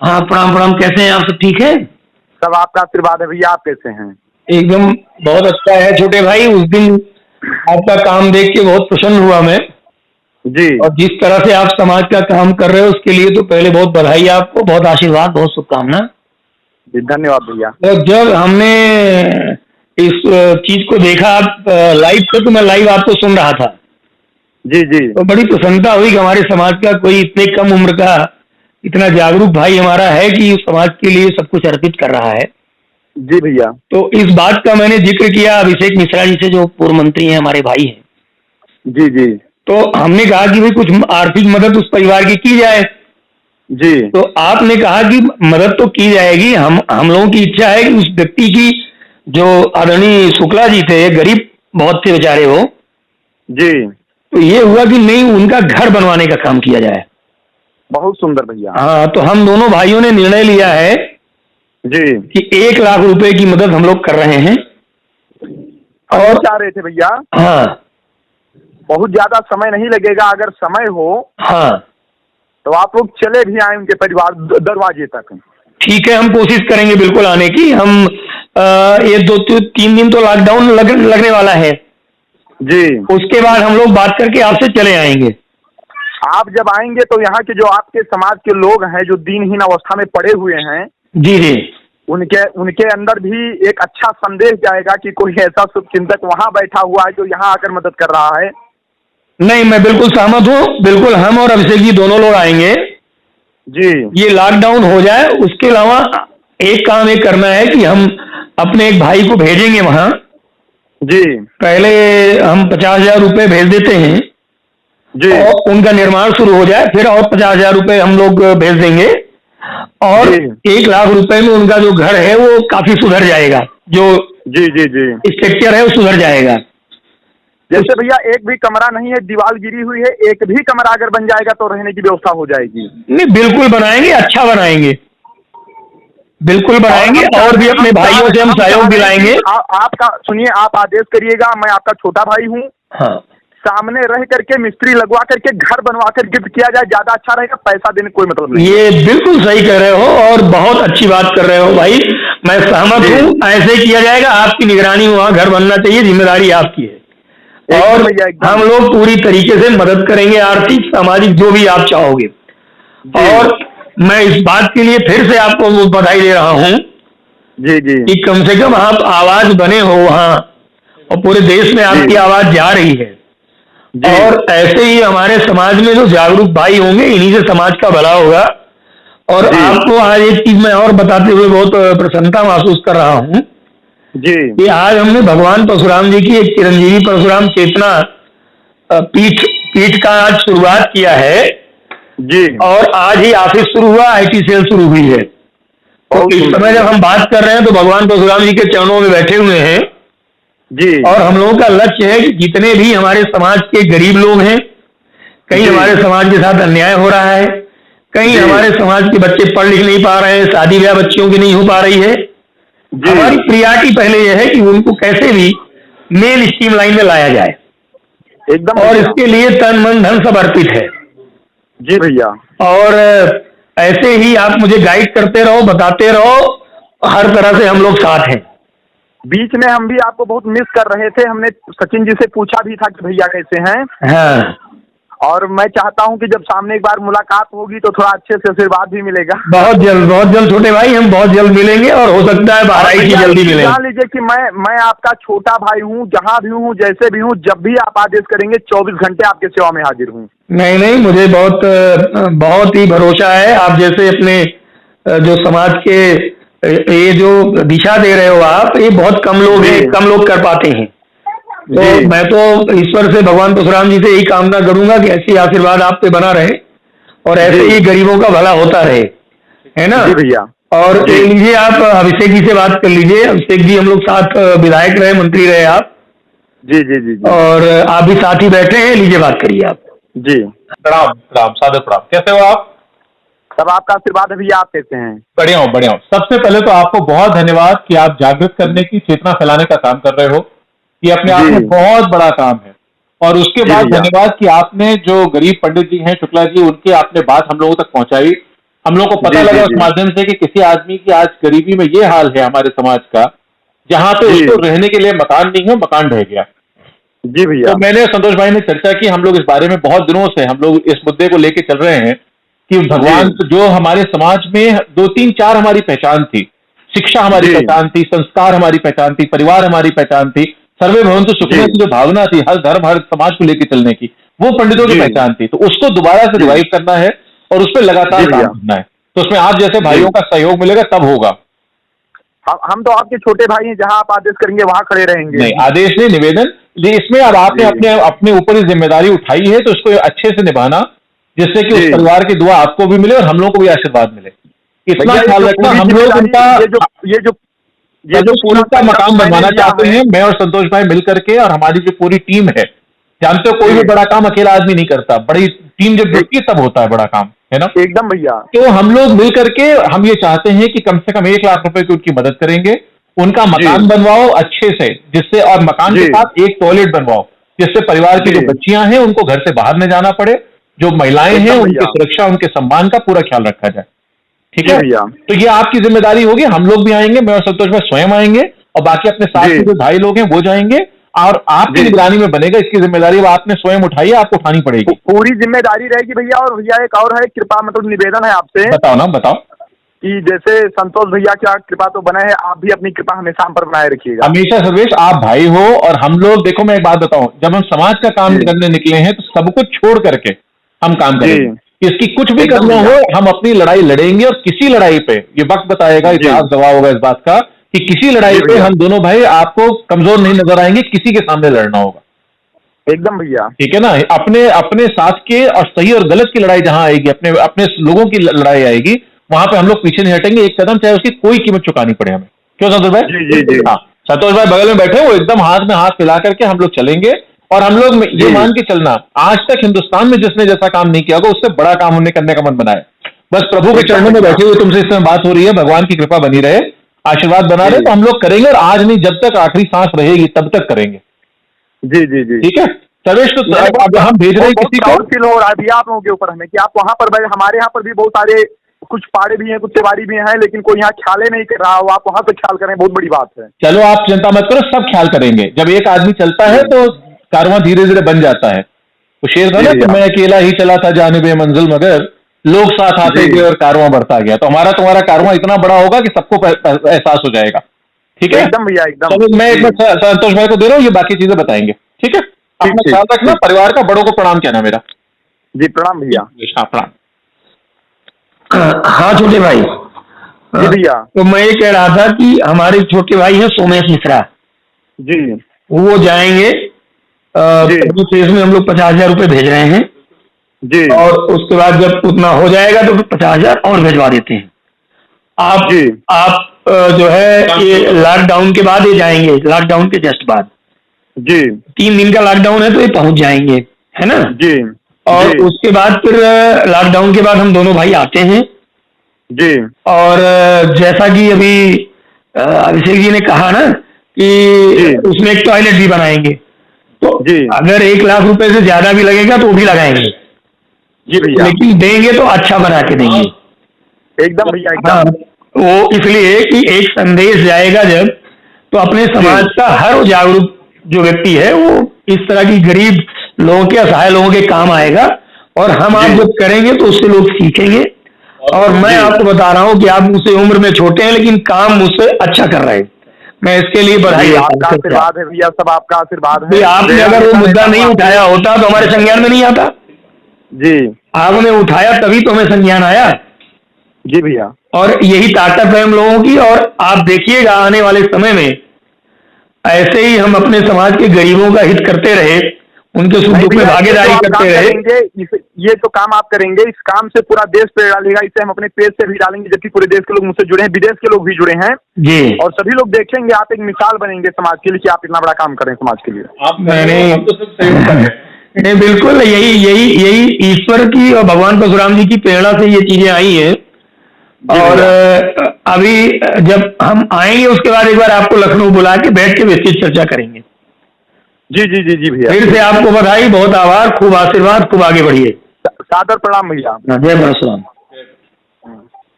हाँ, प्रणाम प्रणाम। कैसे हैं आप? सब ठीक है? सब आपका आशीर्वाद है भैया। आप कैसे हैं? एकदम बहुत अच्छा है छोटे भाई। उस दिन आपका काम देख के बहुत प्रसन्न हुआ मैं। जी और जिस तरह से आप समाज का काम कर रहे हो उसके लिए तो पहले बहुत बधाई आपको, बहुत आशीर्वाद, बहुत शुभकामना। जी, धन्यवाद भैया। और जब हमने इस चीज को देखा आप लाइव पे, तो मैं लाइव आपको सुन रहा था, जी जी तो बड़ी प्रसन्नता हुई कि हमारे समाज का कोई इतने कम उम्र का इतना जागरूक भाई हमारा है कि समाज के लिए सब कुछ अर्पित कर रहा है। जी भैया। तो इस बात का मैंने जिक्र किया अभिषेक मिश्रा जी से, जो पूर्व मंत्री हैं, हमारे भाई हैं। जी जी तो हमने कहा कि भाई कुछ आर्थिक मदद उस परिवार की जाए। जी तो आपने कहा कि मदद तो की जाएगी, हम लोगों की इच्छा है कि उस व्यक्ति की, जो आदरणीय शुक्ला जी थे, गरीब बहुत थे बेचारे वो, जी। तो ये हुआ कि नहीं, उनका घर बनवाने का काम किया जाए। बहुत सुंदर भैया। हाँ, तो हम दोनों भाइयों ने निर्णय लिया है जी। कि 1 लाख रुपए की मदद हम लोग कर रहे हैं। हम भी और चाह रहे थे भैया, हाँ बहुत ज्यादा समय नहीं लगेगा। अगर समय हो हाँ तो आप लोग चले भी आए उनके परिवार दरवाजे तक। ठीक है, हम कोशिश करेंगे बिल्कुल आने की। हम ये 2-3 दिन तो लॉकडाउन लगने वाला है। जी। उसके बाद हम लोग बात करके आपसे चले आएंगे। आप जब आएंगे तो यहाँ के जो आपके समाज के लोग हैं, जो दीनहीन अवस्था में पड़े हुए हैं, जी जी। उनके उनके अंदर भी एक अच्छा संदेश जाएगा कि कोई ऐसा शुभचिंतक वहाँ बैठा हुआ है जो यहाँ आकर मदद कर रहा है। नहीं, मैं बिल्कुल सहमत हूँ। बिल्कुल, हम और अभिषेक जी दोनों लोग आएंगे। जी ये लॉकडाउन हो जाए, उसके अलावा एक काम ये करना है कि हम अपने एक भाई को भेजेंगे वहाँ। जी पहले हम 50,000 रुपये भेज देते हैं, जी और उनका निर्माण शुरू हो जाए, फिर और 50,000 रुपये हम लोग भेज देंगे। और जी 1 लाख रुपए में उनका जो घर है वो काफी सुधर जाएगा, जो जी जी जी। स्ट्रक्चर है वो सुधर जाएगा। जैसे भैया एक भी कमरा नहीं है, दीवार गिरी हुई है, एक भी कमरा अगर बन जाएगा तो रहने की व्यवस्था हो जाएगी। नहीं, बिल्कुल बनाएंगे, अच्छा बनाएंगे, बिल्कुल बनाएंगे। और भी अपने भाइयों से हम सहयोग दिलाएंगे। आपका सुनिए, आप आदेश करिएगा, मैं आपका छोटा भाई हूँ। हाँ, सामने रह करके मिस्त्री लगवा करके घर बनवा कर गिफ्ट किया जाए, ज्यादा अच्छा रहेगा। पैसा देने कोई मतलब नहीं। ये बिल्कुल सही कह रहे हो और बहुत अच्छी बात कर रहे हो भाई, मैं सहमत जी। हूँ। ऐसे किया जाएगा, आपकी निगरानी में वहाँ घर बनना चाहिए, जिम्मेदारी आपकी है। एकदम और भैया, एकदम। हम लोग पूरी तरीके से मदद करेंगे, आर्थिक सामाजिक जो भी आप चाहोगे। जी और मैं इस बात के लिए फिर से आपको बधाई दे रहा हूँ जी जी कि कम से कम आप आवाज बने हो वहाँ, और पूरे देश में आपकी जी आवाज जा रही है। जी और ऐसे ही हमारे समाज में जो जागरूक भाई होंगे, इन्हीं से समाज का भला होगा। और जी आपको आज एक चीज मैं और बताते हुए बहुत प्रसन्नता महसूस कर रहा हूँ जी कि आज हमने भगवान परशुराम जी की एक चिरंजीवी परशुराम चेतना पीठ पीठ का आज शुरुआत किया है। जी। और आज ही ऑफिस शुरू हुआ, IT सेल शुरू हुई है। तो बहुत इस सुंदर समय जब भैया। हम बात कर रहे हैं तो भगवान परशुराम जी के चरणों में बैठे हुए हैं। जी और हम लोगों का लक्ष्य है कि जितने भी हमारे समाज के गरीब लोग हैं, कहीं जी हमारे समाज के साथ अन्याय हो रहा है, कहीं जी हमारे समाज के बच्चे पढ़ लिख नहीं पा रहे हैं, शादी ब्याह बच्चियों की नहीं हो पा रही है, जी हमारी प्रियरिटी पहले यह है कि उनको कैसे भी मेन स्ट्रीम लाइन में लाया जाए। एकदम और भैया। इसके लिए तन मन धन सब अर्पित है। जी भैया। और ऐसे ही आप मुझे गाइड करते रहो, बताते रहो, हर तरह से हम लोग साथ हैं। बीच में हम भी आपको बहुत मिस कर रहे थे। हमने सचिन जी से पूछा भी था कि भैया कैसे हैं। हाँ, और मैं चाहता हूं कि जब सामने एक बार मुलाकात होगी तो थोड़ा अच्छे से आशीर्वाद भी मिलेगा। बहुत जल्द छोटे भाई, हम बहुत जल्द मिलेंगे, और हो सकता है और 12 की भैया जल्दी मिलेंगे। जान लीजिए कि मैं आपका छोटा भाई हूँ, जहाँ भी हूँ, जैसे भी हूँ, जब भी आप आदेश करेंगे 24 घंटे आपके सेवा में हाजिर हूँ। नहीं नहीं, मुझे बहुत ही भरोसा है। आप जैसे अपने जो समाज के ये जो दिशा दे रहे हो आप, ये बहुत कम लोग हैं, जी कम लोग कर पाते हैं। तो जी मैं तो ईश्वर से, भगवान परशुराम जी से यही कामना करूंगा कि ऐसी आशीर्वाद आप पे बना रहे, और ऐसे जी ही गरीबों का भला होता रहे, है ना। जी भैया। और जी लीजिए, आप अभिषेक जी से बात कर लीजिए। अभिषेक जी हम लोग साथ विधायक रहे, मंत्री रहे आप, जी जी जी जी और आप भी साथ ही बैठे हैं। लीजिए, बात करिए आप। जी। प्रणाम प्रणाम, सादर प्रणाम। कैसे हो आप? सब आपका आशीर्वाद है भैया। आप कैसे हैं? बढ़िया हूँ, बढ़िया हूँ। सबसे पहले तो आपको बहुत धन्यवाद कि आप जागृत करने की, चेतना फैलाने का काम कर रहे हो। ये अपने आप जी में बहुत बड़ा काम है। और उसके जी बाद भैया। धन्यवाद कि आपने जो गरीब पंडित जी हैं शुक्ला जी, उनकी आपने बात हम लोगों तक पहुंचाई। हम लोग को पता जी, लगा जी, उस जी। माध्यम से कि किसी आदमी की आज गरीबी में ये हाल है हमारे समाज का, जहां पे जी। उसको रहने के लिए मकान नहीं है, मकान ढह गया। जी भैया। तो मैंने संतोष भाई ने चर्चा की, हम लोग इस बारे में बहुत दिनों से हम लोग इस मुद्दे को लेके चल रहे हैं कि भगवान जी। जो हमारे समाज में 2 3 4 हमारी पहचान थी, शिक्षा हमारी जी। पहचान थी, संस्कार हमारी पहचान थी, परिवार हमारी पहचान थी, सर्वे भवन्तु सुखिनः जी। की जो भावना थी हर धर्म हर समाज को लेकर चलने की, वो पंडितों की जी। पहचान थी। तो उसको दोबारा से जी। रिवाइव करना है और उस पर लगातार जी काम भैया। करना है। तो उसमें आप जैसे जी। भाइयों का सहयोग मिलेगा तब होगा। हम तो आपके छोटे भाई हैं, जहाँ आप आदेश करेंगे वहाँ खड़े रहेंगे। नहीं, आदेश नहीं, निवेदन। ये इसमें अब आपने जी। अपने अपने ऊपर ही जिम्मेदारी उठाई है, तो इसको अच्छे से निभाना, जिससे कि उस जी परिवार की दुआ आपको भी मिले और हम लोगों को भी आशीर्वाद मिले। इतना भैया, ये ख्याल जो रखना, पूरी हम लोग जिम्मेदारी, उनका ये जो पूरा का संकल्प मकाम मैंने बनवाना लिया चाहते है। हैं, मैं और संतोष भाई मिल करके, और हमारी जो पूरी टीम है, जानते हो कोई भी जी। बड़ा काम अकेला आदमी नहीं करता, बड़ी टीम जब जुटती है तब होता है बड़ा काम, है ना? एकदम भैया। तो हम लोग मिल करके हम ये चाहते हैं कि कम से कम 1 लाख रुपए की उनकी मदद करेंगे, उनका जी। मकान बनवाओ अच्छे से, जिससे, और मकान के जी। साथ एक टॉयलेट बनवाओ, जिससे परिवार की जी। जो बच्चियां हैं उनको घर से बाहर न जाना पड़े, जो महिलाएं हैं एकदम उनकी भैया। सुरक्षा उनके सम्मान का पूरा ख्याल रखा जाए। ठीक जी है? भैया। तो ये आपकी जिम्मेदारी होगी, हम लोग भी आएंगे, मैं और संतोष भाई स्वयं आएंगे, और बाकी अपने साथ जी। के जो भाई लोग हैं वो जाएंगे, और आपकी जी। निगरानी में बनेगा। इसकी जिम्मेदारी अब आपने स्वयं उठाई है, आपको उठानी पड़ेगी। पूरी जिम्मेदारी रहेगी भैया। और भैया एक और है, कृपा मतलब निवेदन है आपसे बताओ ना, बताओ। कि जैसे संतोष भैया की कृपा तो बना है, आप भी अपनी कृपा हमेशा हम पर बनाए रखिएगा। हमेशा सर्वेश, आप भाई हो, और हम लोग, देखो मैं एक बात बताऊं, जब हम समाज का काम जी। करने निकले हैं तो सब कुछ छोड़ करके हम काम जी। करेंगे। इसकी कुछ भी एकदम करना भैया। हो, हम अपनी लड़ाई लड़ेंगे, और किसी लड़ाई पे, ये वक्त बताएगा, जी। इतिहास गवाह होगा इस बात का, कि किसी लड़ाई जी पे भैया। हम दोनों भाई आपको कमजोर नहीं नजर आएंगे, किसी के सामने लड़ना होगा। एकदम भैया। ठीक है ना? अपने अपने साथ के, और सही और गलत की लड़ाई जहां आएगी, अपने अपने लोगों की लड़ाई आएगी, वहां पे हम लोग पीछे नहीं हटेंगे एक कदम, चाहे उसकी कोई कीमत चुकानी पड़े हमें। क्यों संतोष भाई? जी। जी। जी। हाँ, संतोष भाई बगल में बैठे, वो एकदम हाथ में हाथ मिला करके हम लोग चलेंगे। और हम लोग ये जी। मान के चलना, आज तक हिंदुस्तान में जिसने जैसा काम नहीं किया होगा, उससे बड़ा काम हमने करने का मन बनाए। बस प्रभु के एकदम चरणों में भैया। बैठे हुए तुमसे इस समय बात हो रही है, भगवान की कृपा बनी रहे, आशीर्वाद बना रहे, जी। तो हम लोग करेंगे, और आज नहीं, जब तक आखिरी सांस रहेगी तब तक करेंगे। जी। जी। जी। ठीक है सर्वेश? तो मैंने अब हम भेज रहे हैं बहुत किसी को। प्राउड फील हो रहा है भैया आप लोगों के ऊपर हमें, कि आप वहाँ पर हमारे यहाँ पर भी बहुत सारे कुछ पाड़े भी हैं, कुछ त्योहारी भी हैं, लेकिन कोई यहाँ ख्याल ही नहीं कर रहा हो, आप वहाँ पे ख्याल करें, बहुत बड़ी बात है। चलो आप चिंता मत करो, सब ख्याल करेंगे। जब एक आदमी चलता है तो कारवां धीरे धीरे बन जाता है। तो शेर था जी ना कि भैया। मैं अकेला ही चला था जानिबे मंजिल, मगर लोग साथ आते जी। गए और कारवां बढ़ता गया। तो हमारा तुम्हारा कारवां इतना बड़ा होगा कि सबको एहसास हो जाएगा। ठीक है? एकदम भैया, एकदम। चलो मैं एक जी। बार संतोष भाई को दे रहा हूँ, ये बाकी चीजें बताएंगे। ठीक है? अपना ठीक, ख्याल रखना, ठीक। परिवार का, बड़ों को प्रणाम कहना मेरा। जी प्रणाम भैया। हाँ, प्रणाम। हाँ छोटे भाई। जी भैया। तो मैं ये कह रहा था कि हमारे छोटे भाई हैं सोमेश मिश्रा, जी। वो जाएंगे। जी। पहली फेज में हम लोग 50,000 रुपये भेज रहे हैं, जी। और उसके बाद जब उतना हो जाएगा तो फिर 50,000 और भिजवा देते हैं। आप जी। आप जो है ये लॉकडाउन के बाद ये जाएंगे, लॉकडाउन के जस्ट बाद जी। 3 दिन का लॉकडाउन है, तो ये पहुंच जाएंगे, है ना? जी। और जी। उसके बाद फिर लॉकडाउन के बाद हम दोनों भाई आते हैं। जी। और जैसा कि अभी अभिषेक जी ने कहा ना कि जी। उसमें एक टॉयलेट भी बनाएंगे, तो जी। अगर 1 लाख रुपए से ज्यादा भी लगेगा तो वो भी लगाएंगे, जी भैया। लेकिन देंगे तो अच्छा बना के देंगे। एकदम भैया, हाँ, एकदम। वो इसलिए कि एक संदेश जाएगा जब, तो अपने समाज का हर वो जागरूक जो व्यक्ति है वो इस तरह की गरीब लोगों के, असहाय लोगों के काम आएगा, और हम आप जी। जब करेंगे तो उससे लोग सीखेंगे। और मैं जी। आपको बता रहा हूँ कि आप मुझसे उम्र में छोटे हैं, लेकिन काम मुझसे अच्छा कर रहे हैं। मैं इसके लिए बधाई जी, देता आपका हूँ। आशीर्वाद है भैया, सब आपका आशीर्वाद भाई है। आपने अगर वो मुद्दा नहीं उठाया होता तो हमारे संज्ञान में नहीं आता। जी। आपने उठाया तभी तो हमें संज्ञान आया, जी भैया। और यही ताकत है हम लोगों की। और आप देखिएगा आने वाले समय में ऐसे ही हम अपने समाज के गरीबों का हित करते रहे, उनके सुख नहीं दुख में भैया, ये भागीदारी जो आप करते काम रहे। करेंगे, ये तो काम आप करेंगे, इस काम से पूरा देश पे डालेगा। इसे हम अपने पेज से भी डालेंगे, जबकि पूरे देश के लोग मुझसे जुड़े हैं, विदेश के लोग भी जुड़े हैं, जी। और सभी लोग देखेंगे। आप एक मिसाल बनेंगे समाज के लिए कि आप इतना बड़ा काम करें समाज के लिए। नहीं बिल्कुल, यही यही यही ईश्वर की और भगवान परशुराम जी की प्रेरणा से ये चीजें आई हैं। और अभी जब हम आएंगे उसके बाद एक बार आपको लखनऊ बुला के बैठ के विस्तृत चर्चा करेंगे। जी। जी। जी। जी भैया। फिर से आपको बधाई, बहुत आभार, खूब आशीर्वाद, खूब आगे बढ़िए। सादर प्रणाम भैया। जय परशुराम।